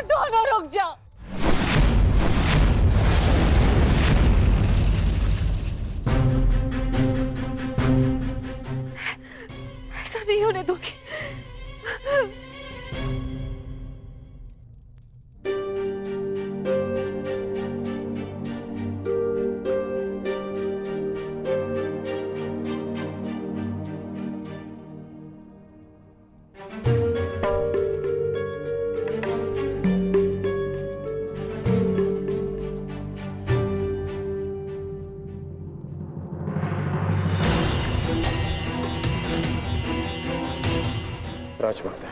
दोनों रुक जाओ। ऐसा नहीं होने दूंगी। राजमाता,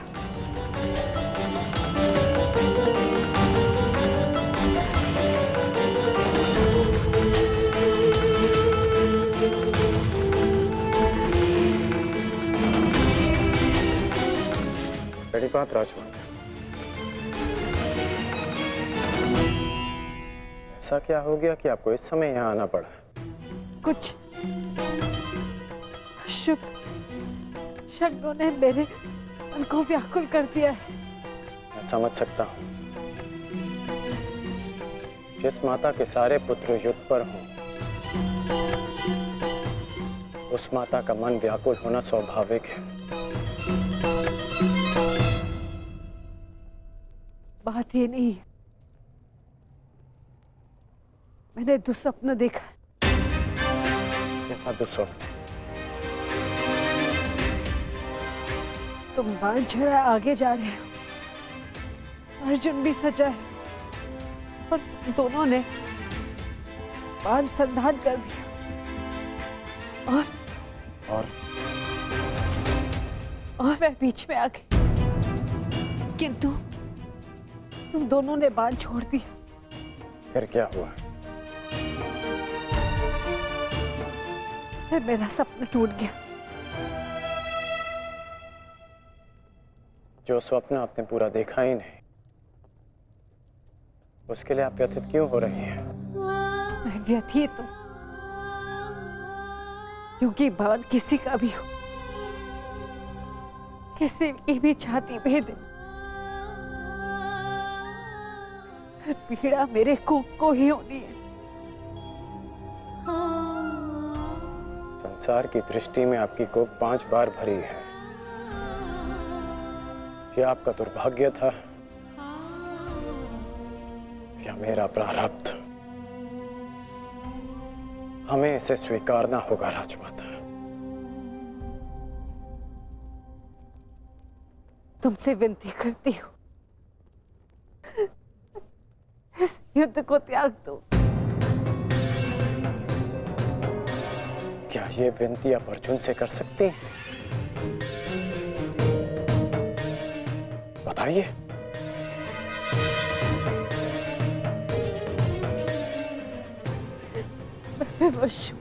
बड़ी बात राजमाता, ऐसा क्या हो गया कि आपको इस समय यहाँ आना पड़ा? कुछ शुभ शब्दों ने मेरे मन को व्याकुल कर दिया है। मैं समझ सकता हूँ। जिस माता के सारे पुत्र युद्ध पर हों, उस माता का मन व्याकुल होना स्वाभाविक है। बात ये नहीं है, मैंने दुस्वप्न देखा। कैसा दुस्वप्न? तुम बांध छड़ा आगे जा रहे हो, अर्जुन भी सजा है और दोनों ने बांध संधान कर दिया और मैं बीच में आ गई, किंतु तुम दोनों ने बांध छोड़ दिया। फिर क्या हुआ? फिर मेरा सपना टूट गया। जो स्वप्न आपने पूरा देखा ही नहीं, उसके लिए आप व्यथित क्यों हो रही हैं? मैं व्यथित हूं क्योंकि बाण किसी का भी हो, किसी की भी छाती भेदे, पीड़ा मेरे को ही होनी है। संसार की दृष्टि में आपकी कोख 5 बार भरी है। क्या आपका दुर्भाग्य था या मेरा प्रारब्ध? हमें इसे स्वीकारना होगा राजमाता। तुमसे विनती करती हूँ, इस युद्ध को त्याग दो। क्या ये विनती आप अर्जुन से कर सकती हैं? बताइए। मैं विवश हूं।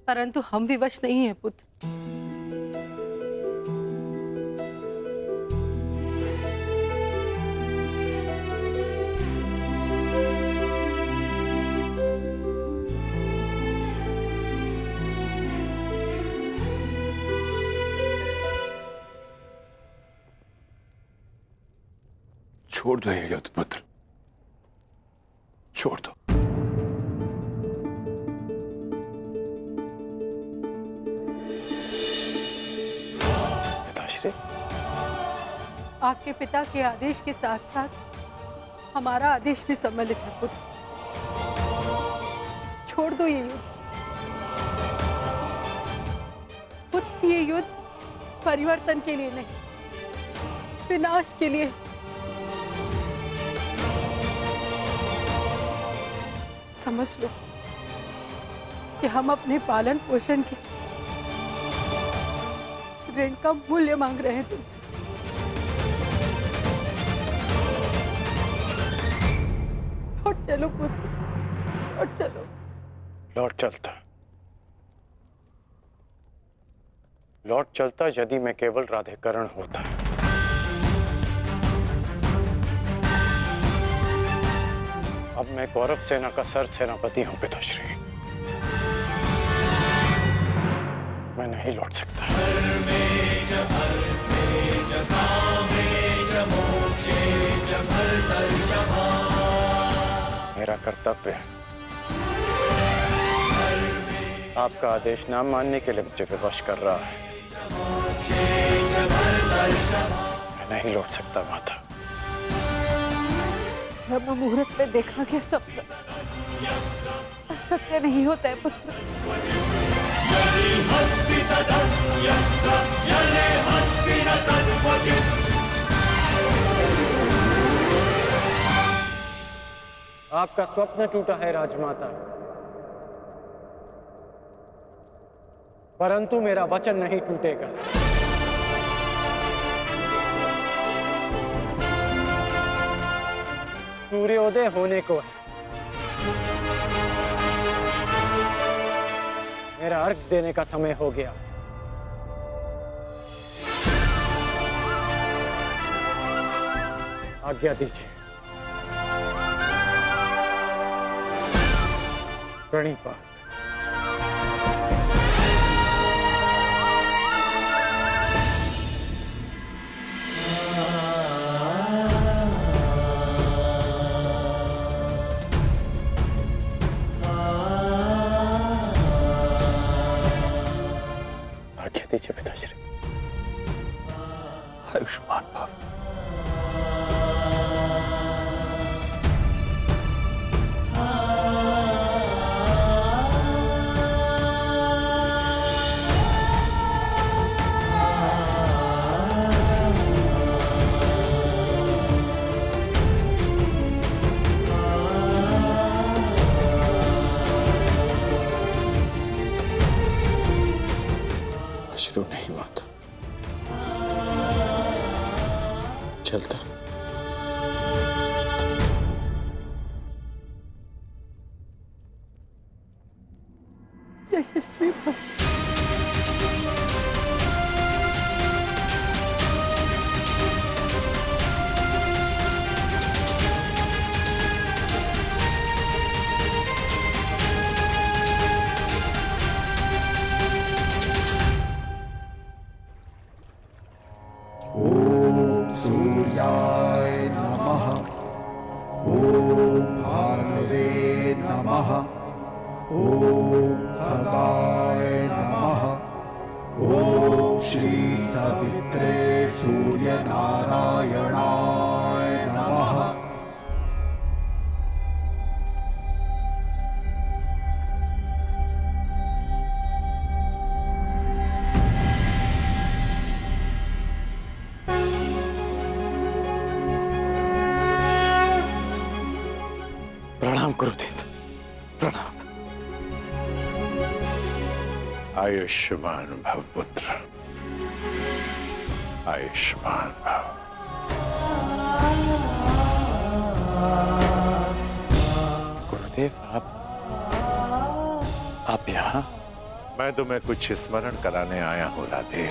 परंतु हम विवश नहीं हैं पुत्र। छोड़ दो ये युद्ध पुत्र, छोड़ दो। पिताश्री, आपके पिता के आदेश के साथ साथ हमारा आदेश भी सम्मिलित है पुत्र। छोड़ दो ये युद्ध पुत्र। ये युद्ध परिवर्तन के लिए नहीं, विनाश के लिए। समझ लो कि हम अपने पालन पोषण के ऋण का मूल्य मांग रहे हैं तुमसे। लौट चलो पुत्र, लौट चलो। लौट चलता यदि मैं केवल राधेकरण होता। अब मैं कौरव सेना का सर सेनापति हूं पिताश्री। मैं नहीं लौट सकता। कर्तव्य है। आपका आदेश ना मानने के लिए मुझे विवश कर रहा है। मैं नहीं लौट सकता माता। ब्रह्म मुहूर्त में देखा गया सपना सत्य नहीं होता है पुत्र। आपका स्वप्न टूटा है राजमाता, परंतु मेरा वचन नहीं टूटेगा। सूर्योदय होने को है। मेरा अर्घ देने का समय हो गया। आज्ञा दीजिए। प्रणिपात। आज्ञा दीजिए पिताश्री। आयुष्मान भव। अश्रु नहीं माता, चलता। यशस्वी भव। सूर्याय नमः। ॐ भानवे नमः। ॐ खगाय नमः। ॐ श्री सवित्रे सूर्यनारायणाय नमः। प्रणाम गुरुदेव, प्रणाम। आयुष्मान भव पुत्र, आयुष्मान भव। गुरुदेव आप यहाँ? मैं तुम्हें कुछ स्मरण कराने आया हूँ राधे।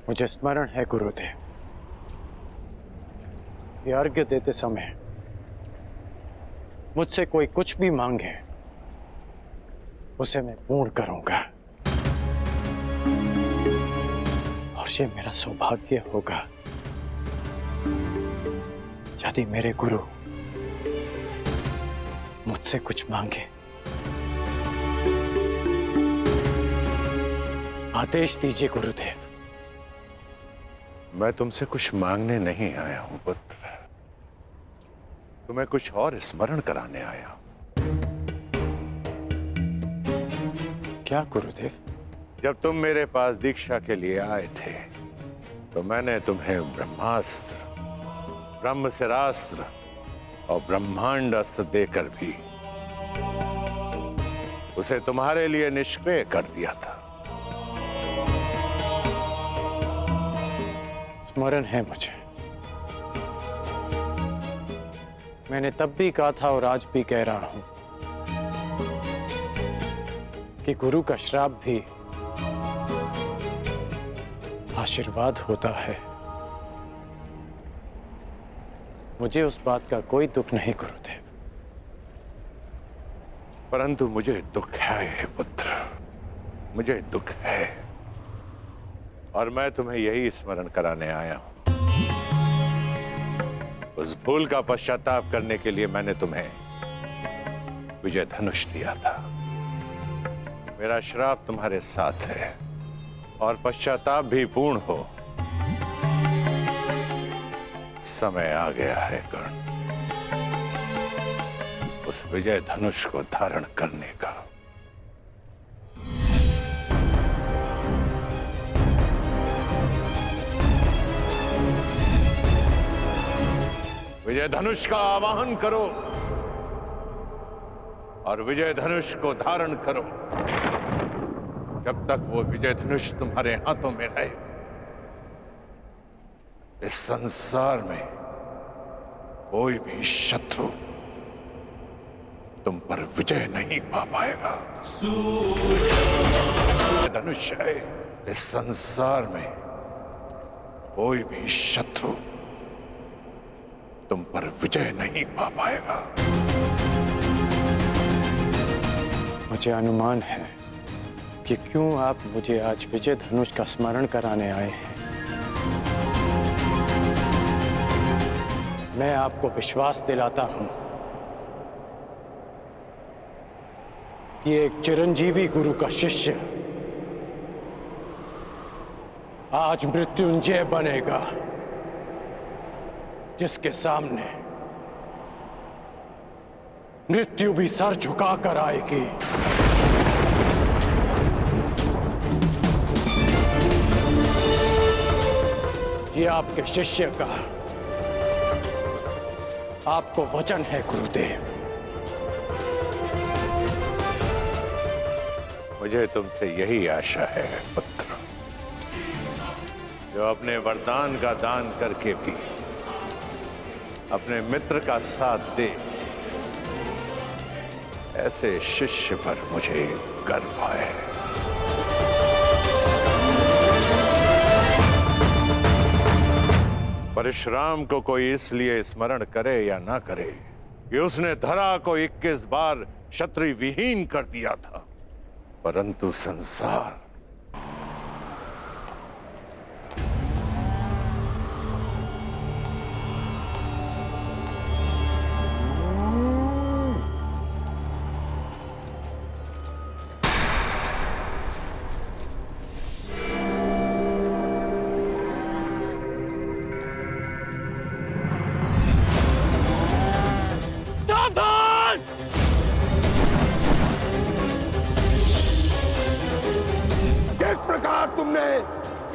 मुझे स्मरण है गुरुदेव, ये अर्घ्य देते समय मुझसे कोई कुछ भी मांगे उसे मैं पूर्ण करूंगा, और ये मेरा सौभाग्य होगा यदि मेरे गुरु मुझसे कुछ मांगे। आदेश दीजिए गुरुदेव। मैं तुमसे कुछ मांगने नहीं आया हूं पुत्र, तुम्हें कुछ और स्मरण कराने आया हूं। क्या गुरुदेव? जब तुम मेरे पास दीक्षा के लिए आए थे तो मैंने तुम्हें ब्रह्मास्त्र, ब्रह्मशिरास्त्र और ब्रह्मांड अस्त्र देकर भी उसे तुम्हारे लिए निष्क्रिय कर दिया था। स्मरण है मुझे, मैंने तब भी कहा था और आज भी कह रहा हूं कि गुरु का श्राप भी आशीर्वाद होता है। मुझे उस बात का कोई दुख नहीं गुरुदेव। परंतु मुझे दुख है पुत्र, मुझे दुख है, और मैं तुम्हें यही स्मरण कराने आया हूं उस भूल का पश्चाताप करने के लिए मैंने तुम्हें विजय धनुष दिया था। मेरा श्राप तुम्हारे साथ है और पश्चाताप भी पूर्ण हो। समय आ गया है कर्ण, उस विजय धनुष को धारण करने का। विजय धनुष का आवाहन करो और विजय धनुष को धारण करो। जब तक वो विजय धनुष तुम्हारे हाथों में रहे, इस संसार में कोई भी शत्रु तुम पर विजय नहीं पा पाएगा। धनुष है, इस संसार में कोई भी शत्रु तुम पर विजय नहीं पा पाएगा। मुझे अनुमान है कि क्यों आप मुझे आज विजय धनुष का स्मरण कराने आए हैं। मैं आपको विश्वास दिलाता हूं कि एक चिरंजीवी गुरु का शिष्य आज मृत्युंजय बनेगा, जिसके सामने मृत्यु भी सर झुकाकर आएगी। ये आपके शिष्य का आपको वचन है गुरुदेव। मुझे तुमसे यही आशा है पुत्र, जो अपने वरदान का दान करके भी अपने मित्र का साथ दे। ऐसे शिष्य पर मुझे गर्व है। परशुराम को कोई इसलिए स्मरण करे या ना करे कि उसने धरा को 21 बार क्षत्रिय विहीन कर दिया था, परंतु संसार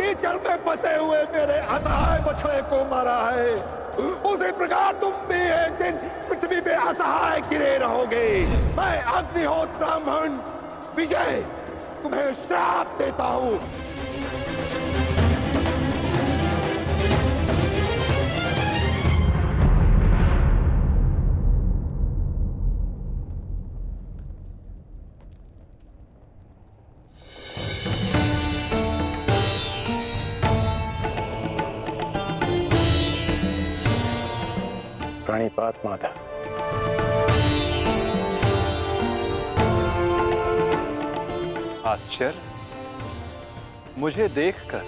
कीचड़ में फंसे हुए मेरे असहाय बछड़े को मारा है, उसी प्रकार तुम भी एक दिन पृथ्वी पे असहाय गिरे रहोगे। मैं अग्निहोत्र ब्राह्मण विजय तुम्हें श्राप देता हूं। प्रणिपात माधव। आश्चर्य, मुझे देखकर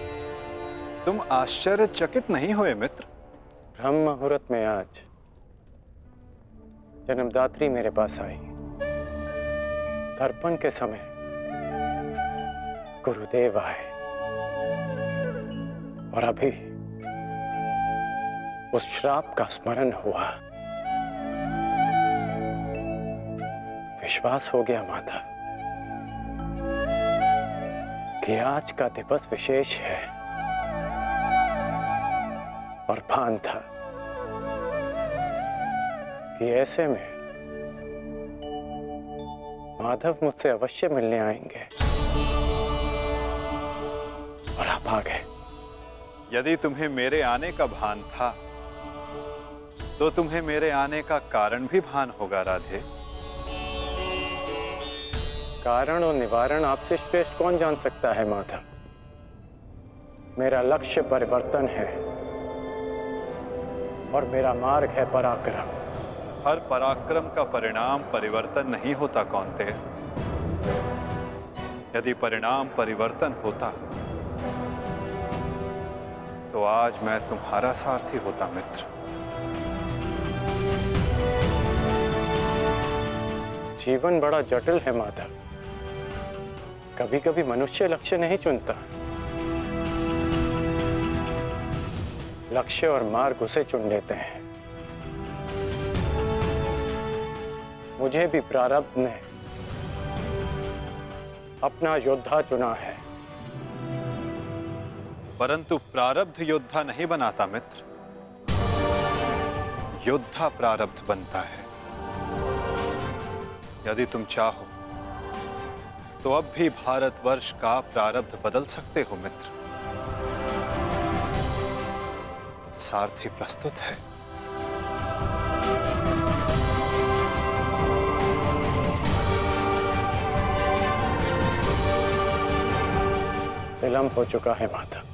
तुम आश्चर्यचकित नहीं हुए मित्र? ब्रह्म मुहूर्त में आज जन्मदात्री मेरे पास आई। तर्पण के समय गुरुदेव आए और अभी उस श्राप का स्मरण हुआ। विश्वास हो गया माता कि आज का दिवस विशेष है, और भान था कि ऐसे में माधव मुझसे अवश्य मिलने आएंगे, और आप आ गए। यदि तुम्हें मेरे आने का भान था तो तुम्हें मेरे आने का कारण भी भान होगा राधे। कारण और निवारण आपसे श्रेष्ठ कौन जान सकता है माधव। मेरा लक्ष्य परिवर्तन है और मेरा मार्ग है पराक्रम। हर पराक्रम का परिणाम परिवर्तन नहीं होता कौन्तेय। यदि परिणाम परिवर्तन होता तो आज मैं तुम्हारा सारथी होता मित्र। जीवन बड़ा जटिल है माधव। कभी कभी मनुष्य लक्ष्य नहीं चुनता, लक्ष्य और मार्ग उसे चुन लेते हैं। मुझे भी प्रारब्ध ने अपना योद्धा चुना है। परंतु प्रारब्ध योद्धा नहीं बनाता मित्र, योद्धा प्रारब्ध बनता है। यदि तुम चाहो तो अब भी भारतवर्ष का प्रारब्ध बदल सकते हो मित्र। सारथी प्रस्तुत है। विलंब हो चुका है माधव।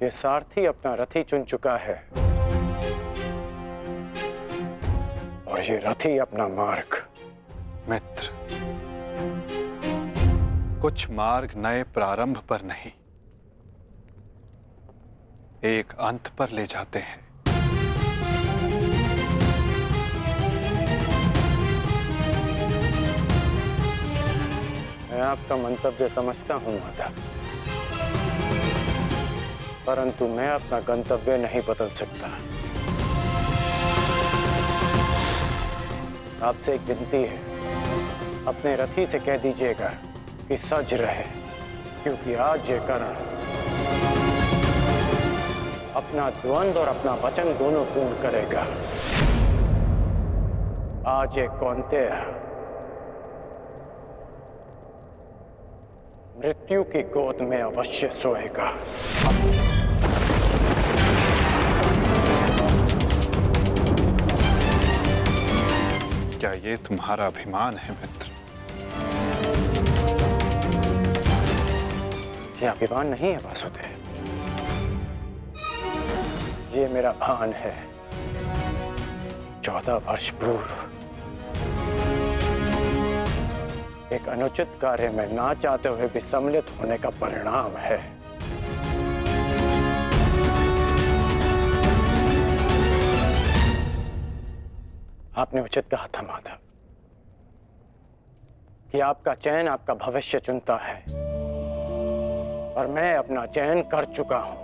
ये सारथी अपना रथी चुन चुका है और ये रथी अपना मार्ग। मित्र, कुछ मार्ग नए प्रारंभ पर नहीं, एक अंत पर ले जाते हैं। मैं आपका मंतव्य समझता हूं माधव, परंतु मैं अपना गंतव्य नहीं बदल सकता। आपसे एक विनती है, अपने रथी से कह दीजिएगा कि सज रहे, क्योंकि आज ये करण अपना द्वंद्व और अपना वचन दोनों पूर्ण करेगा। आज ये कौन्तेय मृत्यु की गोद में अवश्य सोएगा। क्या ये तुम्हारा अभिमान है मित्र? ये अभिमान नहीं है वासुदेव, ये मेरा भान है। 14 वर्ष पूर्व एक अनुचित कार्य में ना चाहते हुए भी सम्मिलित होने का परिणाम है। आपने उचित कहा था माधव कि आपका चयन आपका भविष्य चुनता है, और मैं अपना चयन कर चुका हूं।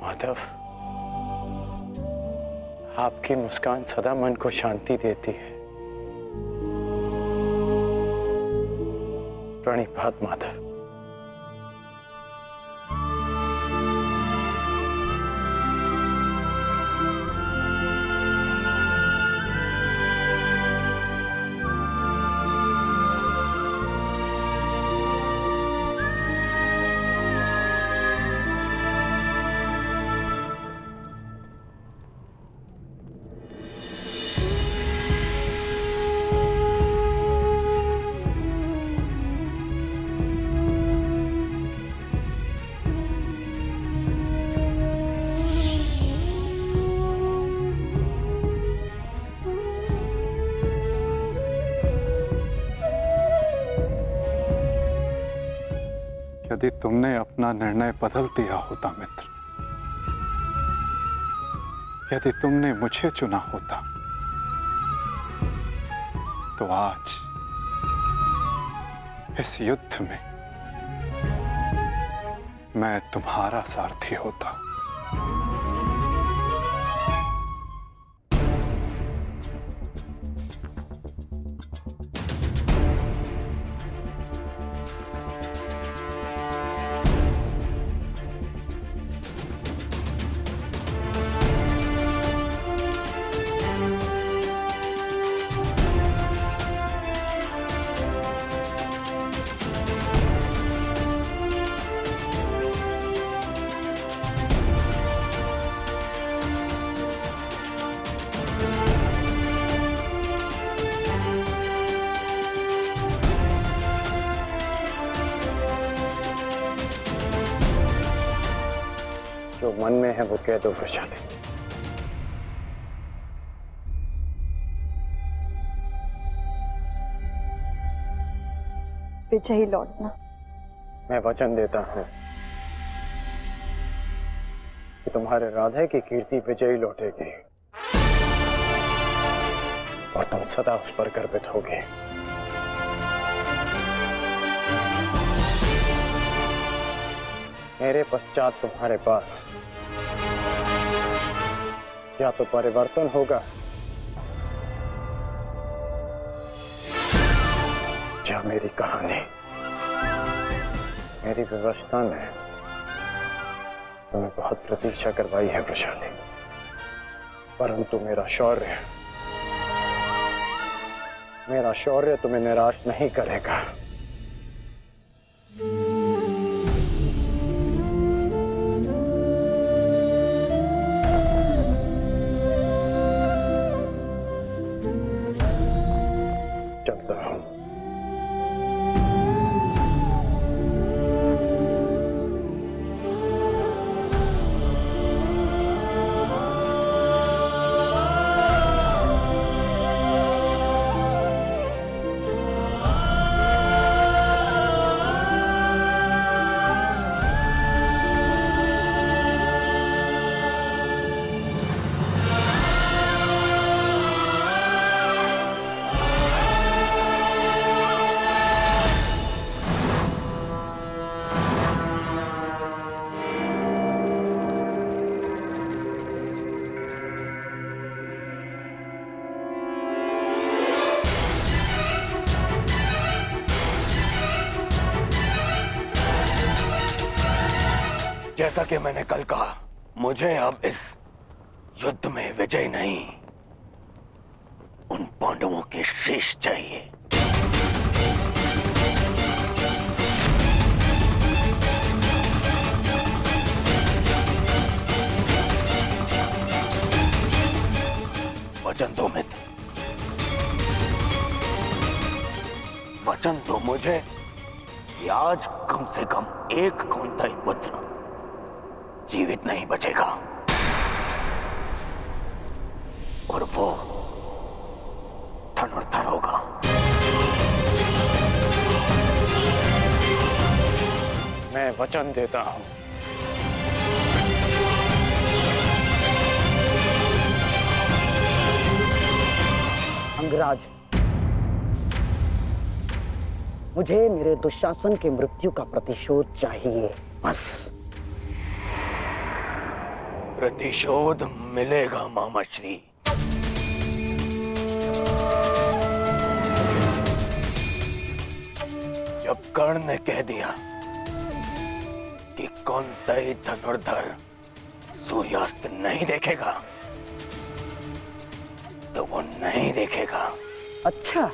माधव, आपकी मुस्कान सदा मन को शांति देती है। प्रणिपात माधव। यदि तुमने अपना निर्णय बदल दिया होता मित्र, यदि तुमने मुझे चुना होता, तो आज इस युद्ध में मैं तुम्हारा सारथी होता। जो मन में है वो कह दो वृषाली। विजयी लौटना। मैं वचन देता हूं कि तुम्हारे राधे की कीर्ति विजयी लौटेगी। और तुम सदा उस पर गर्वित होगे। मेरे पश्चात तुम्हारे पास या तो परिवर्तन होगा या मेरी कहानी। मेरी व्यवस्था ने तुम्हें बहुत प्रतीक्षा करवाई है वृषाली, परंतु मेरा शौर्य तुम्हें निराश नहीं करेगा। चलता हूं। जैसा कि मैंने कल कहा, मुझे अब इस युद्ध में विजय नहीं, उन पांडवों के शीश चाहिए। वचन दो मित्र, वचन दो मुझे कि आज कम से कम एक कौंतेय पुत्र जीवित नहीं बचेगा, और वो धनुर्धर होगा। मैं वचन देता हूं। अंगराज, मुझे मेरे दुशासन के मृत्यु का प्रतिशोध चाहिए, बस। प्रतिशोध मिलेगा मामाश्री। जब कर्ण ने कह दिया कि कौंतेय धनुर्धर सूर्यास्त नहीं देखेगा, तो वो नहीं देखेगा। अच्छा,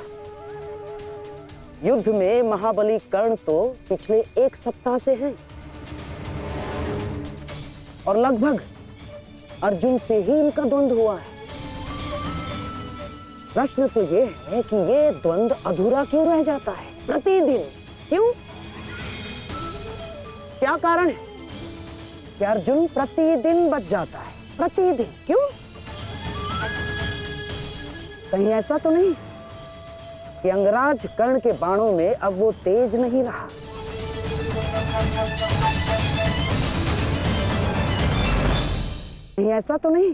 युद्ध में महाबली कर्ण तो पिछले 1 सप्ताह से हैं, और लगभग अर्जुन से ही इनका द्वंद्व हुआ है। प्रश्न तो ये है कि ये द्वंद्व अधूरा क्यों रह जाता है प्रतिदिन? क्यों? क्या कारण है कि अर्जुन प्रतिदिन बच जाता है? प्रतिदिन क्यों? कहीं ऐसा तो नहीं कि अंगराज कर्ण के बाणों में अब वो तेज नहीं रहा? कहीं ऐसा तो नहीं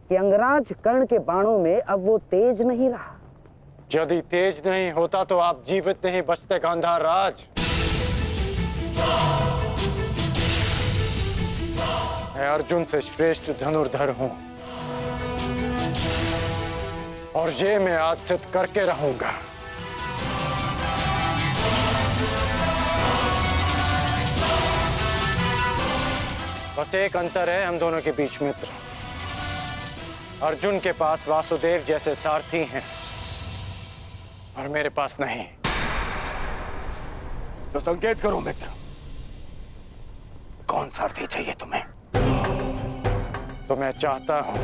कि अंगराज कर्ण के बाणों में अब वो तेज नहीं रहा? यदि तेज नहीं होता तो आप जीवित नहीं बचते गांधार राज। मैं अर्जुन से श्रेष्ठ धनुर्धर हूं, और ये मैं आज सिद्ध करके रहूंगा। बस एक अंतर है हम दोनों के बीच, मित्र। अर्जुन के पास वासुदेव जैसे सारथी हैं और मेरे पास नहीं। तो संकेत करो मित्र, कौन सारथी चाहिए तुम्हें? तो मैं चाहता हूं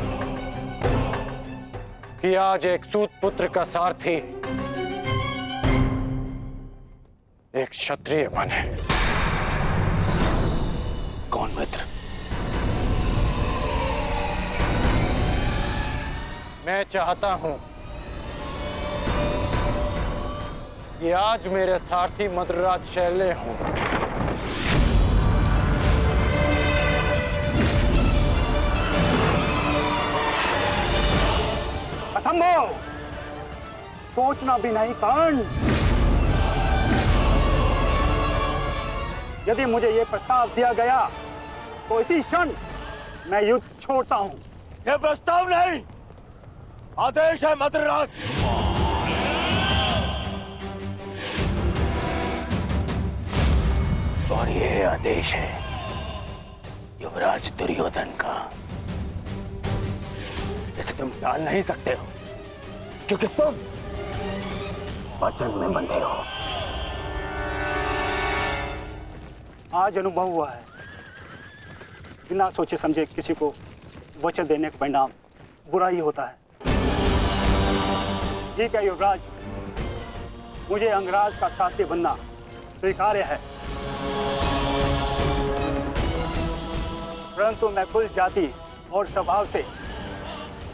कि आज एक सूत पुत्र का सारथी एक क्षत्रिय बने। कौन मित्र? मैं चाहता हूं कि आज मेरे सारथी मद्रराज शैल्य हों। असंभव, सोचना भी नहीं कर्ण। यदि मुझे यह प्रस्ताव दिया गया तो इसी क्षण मैं युद्ध छोड़ता हूं। यह प्रस्ताव नहीं, आदेश है मद्रराज। और यह आदेश है युवराज दुर्योधन का। इसे तुम टाल नहीं सकते हो, क्योंकि तुम वचन में बंधे हो। आज अनुभव हुआ है, बिना सोचे समझे किसी को वचन देने का परिणाम बुरा ही होता है। ठीक है युवराज, मुझे अंगराज का साथी बनना स्वीकार्य है, परंतु मैं कुल जाति और स्वभाव से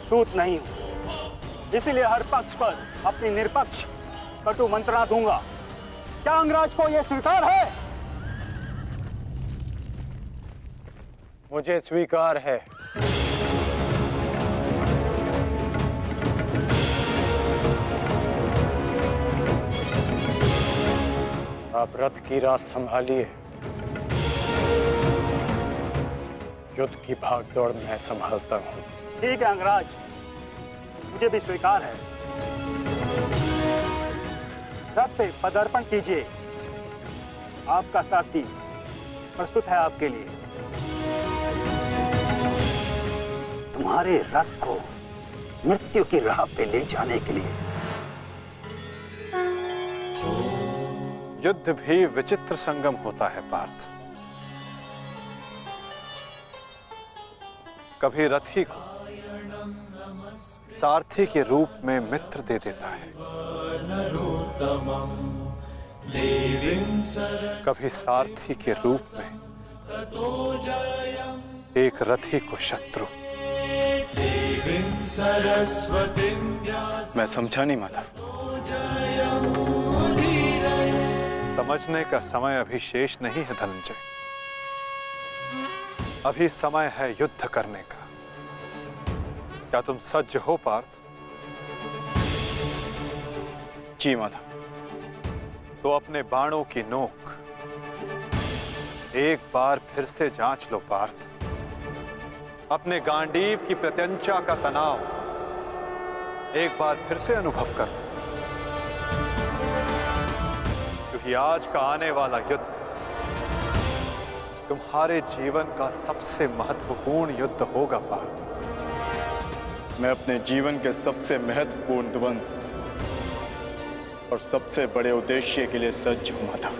सूत नहीं हूं, इसलिए हर पक्ष पर अपनी निरपक्ष कटु मंत्रणा दूंगा। क्या अंगराज को यह स्वीकार है? मुझे स्वीकार है। आप रथ की राह संभालिए, युद्ध की भागदौड़ मैं संभालता हूं। ठीक है अंगराज, मुझे भी स्वीकार है। रथ पे पदार्पण कीजिए, आपका साथी प्रस्तुत है आपके लिए। तुम्हारे रथ को मृत्यु की राह पे ले जाने के लिए। युद्ध भी विचित्र संगम होता है पार्थ। कभी रथी को सारथी के रूप में मित्र दे देता है, कभी सारथी के रूप में एक रथी को शत्रु। मैं समझा नहीं माता। समझने का समय अभी शेष नहीं है धनंजय। अभी समय है युद्ध करने का। क्या तुम सज्ज हो पार्थ? जी माता। तो अपने बाणों की नोक एक बार फिर से जांच लो पार्थ। अपने गांडीव की प्रत्यंचा का तनाव एक बार फिर से अनुभव करो, क्योंकि आज का आने वाला युद्ध तुम्हारे जीवन का सबसे महत्वपूर्ण युद्ध होगा पार्थ। मैं अपने जीवन के सबसे महत्वपूर्ण द्वंद्व और सबसे बड़े उद्देश्य के लिए सज्ज हूं माता।